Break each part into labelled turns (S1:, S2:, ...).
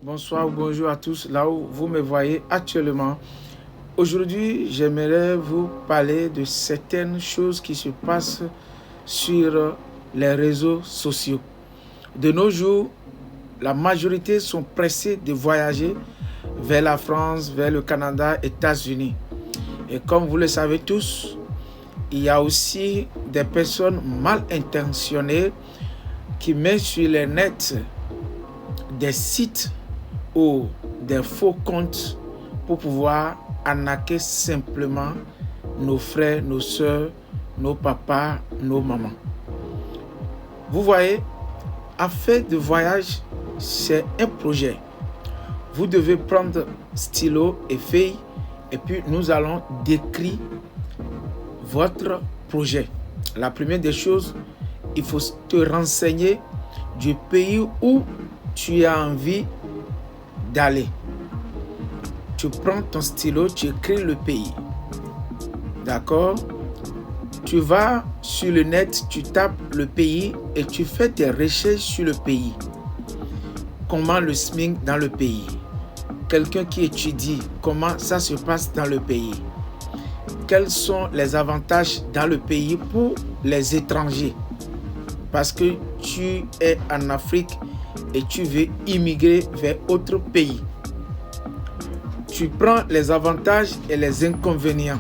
S1: Bonsoir ou bonjour à tous, là où vous me voyez actuellement. Aujourd'hui, j'aimerais vous parler de certaines choses qui se passent sur les réseaux sociaux. De nos jours, la majorité sont pressés de voyager vers la France, vers le Canada, États-Unis. Et comme vous le savez tous, il y a aussi des personnes mal intentionnées qui mettent sur les nets des sites ou des faux comptes pour pouvoir arnaquer simplement nos frères, nos soeurs, nos papas, nos mamans. Vous voyez, affaire de voyage, c'est un projet. Vous devez prendre stylo et feuille et puis nous allons décrire votre projet. La première des choses, il faut te renseigner du pays où tu as envie d'aller. Tu prends ton stylo, tu écris le pays. D'accord? Tu vas sur le net, tu tapes le pays et tu fais tes recherches sur le pays. Comment le SMIC dans le pays? Quelqu'un qui étudie, comment ça se passe dans le pays? Quels sont les avantages dans le pays pour les étrangers? Parce que tu es en Afrique et tu veux immigrer vers autre pays. Tu prends les avantages et les inconvénients.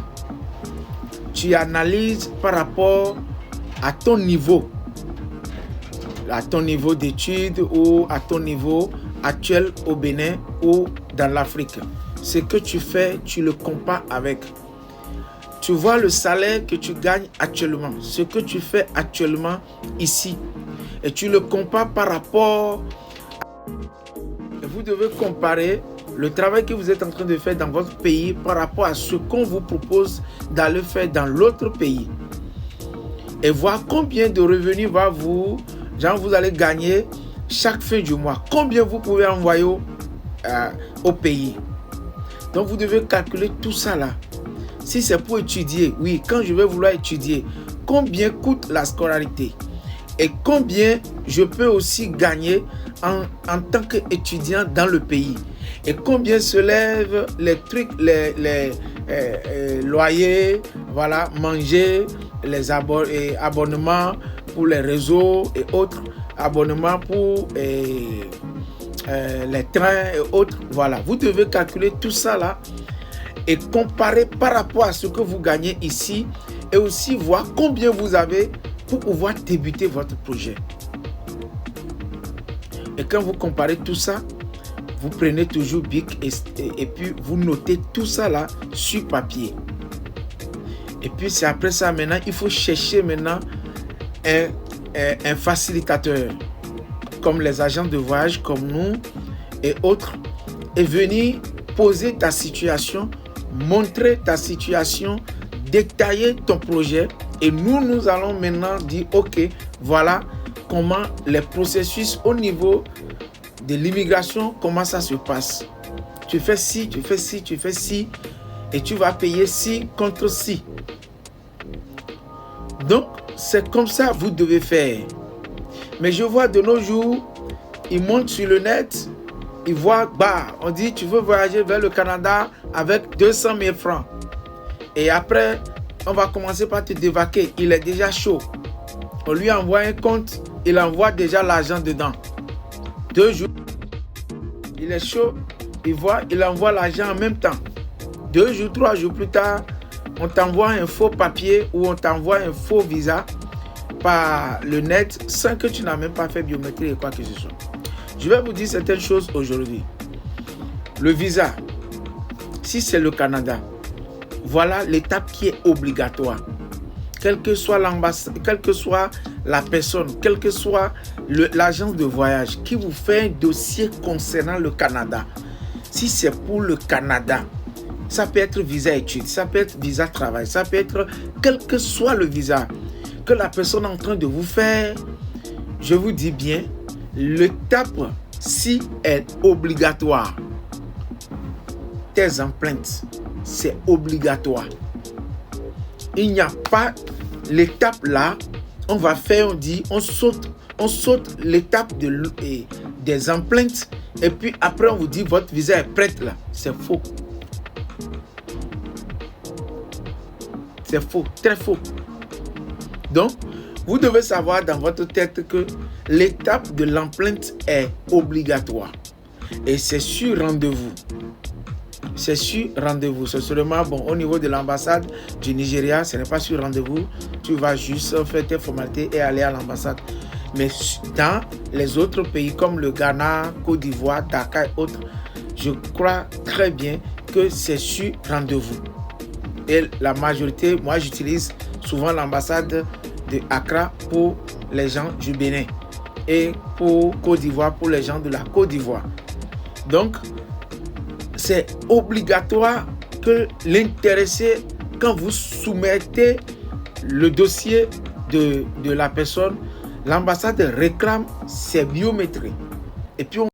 S1: Tu analyses par rapport à ton niveau d'études ou à ton niveau actuel au Bénin ou dans l'Afrique. Ce que tu fais, tu le compares avec. Tu vois le salaire que tu gagnes actuellement, ce que tu fais actuellement ici. Et tu le compares par rapport. Vous devez comparer le travail que vous êtes en train de faire dans votre pays par rapport à ce qu'on vous propose d'aller faire dans l'autre pays. Et voir combien de revenus vous allez gagner chaque fin du mois. Combien vous pouvez envoyer au pays. Donc vous devez calculer tout ça là. Si c'est pour étudier, oui, quand je vais vouloir étudier, combien coûte la scolarité? Et combien je peux aussi gagner en tant qu'étudiant dans le pays? Et combien se lèvent les trucs, les loyers, voilà, manger, les abonnements pour les réseaux et autres, abonnements pour les trains et autres. Voilà, vous devez calculer tout ça là et comparer par rapport à ce que vous gagnez ici et aussi voir combien vous avez pour pouvoir débuter votre projet. Et quand vous comparez tout ça, vous prenez toujours bic et puis vous notez tout ça là sur papier. Et puis c'est après ça maintenant, il faut chercher maintenant un facilitateur comme les agents de voyage comme nous et autres et venir poser ta situation, montrer ta situation, détailler ton projet et nous allons maintenant dire ok, voilà comment les processus au niveau de l'immigration, comment ça se passe. Tu fais ci, tu fais ci, tu fais ci et tu vas payer ci contre ci. Donc c'est comme ça vous devez faire. Mais je vois de nos jours, ils montent sur le net, ils voient, on dit tu veux voyager vers le Canada avec 200 000 francs. Et après, on va commencer par te dévaquer. Il est déjà chaud. On lui envoie un compte, il envoie déjà l'argent dedans. 2 jours, il est chaud, il envoie l'argent en même temps. 2 jours, 3 jours plus tard, on t'envoie un faux papier ou on t'envoie un faux visa par le net sans que tu n'as même pas fait biométrie et quoi que ce soit. Je vais vous dire certaines choses aujourd'hui. Le visa, si c'est le Canada, voilà l'étape qui est obligatoire. Quelle que soit l'ambassade, quelle que soit la personne, quelle que soit l'agence de voyage qui vous fait un dossier concernant le Canada, si c'est pour le Canada, ça peut être visa études, ça peut être visa travail, ça peut être quel que soit le visa que la personne est en train de vous faire, je vous dis bien, l'étape si est obligatoire. Tes empreintes, c'est obligatoire. Il n'y a pas l'étape là, on saute l'étape des empreintes Et puis après, on vous dit votre visa est prête là. C'est faux. C'est faux, très faux. Donc, vous devez savoir dans votre tête que l'étape de l'empreinte est obligatoire. Et c'est sur rendez-vous. C'est sur rendez-vous. C'est seulement, bon, au niveau de l'ambassade du Nigeria, ce n'est pas sur rendez-vous. Tu vas juste faire tes formalités et aller à l'ambassade. Mais dans les autres pays comme le Ghana, Côte d'Ivoire, Dakar et autres, je crois très bien que c'est sur rendez-vous. Et la majorité, moi j'utilise souvent l'ambassade de Accra pour les gens du Bénin et pour Côte d'Ivoire pour les gens de la Côte d'Ivoire. Donc, c'est obligatoire que l'intéressé, quand vous soumettez le dossier de la personne, l'ambassade réclame ses biométries. Et puis,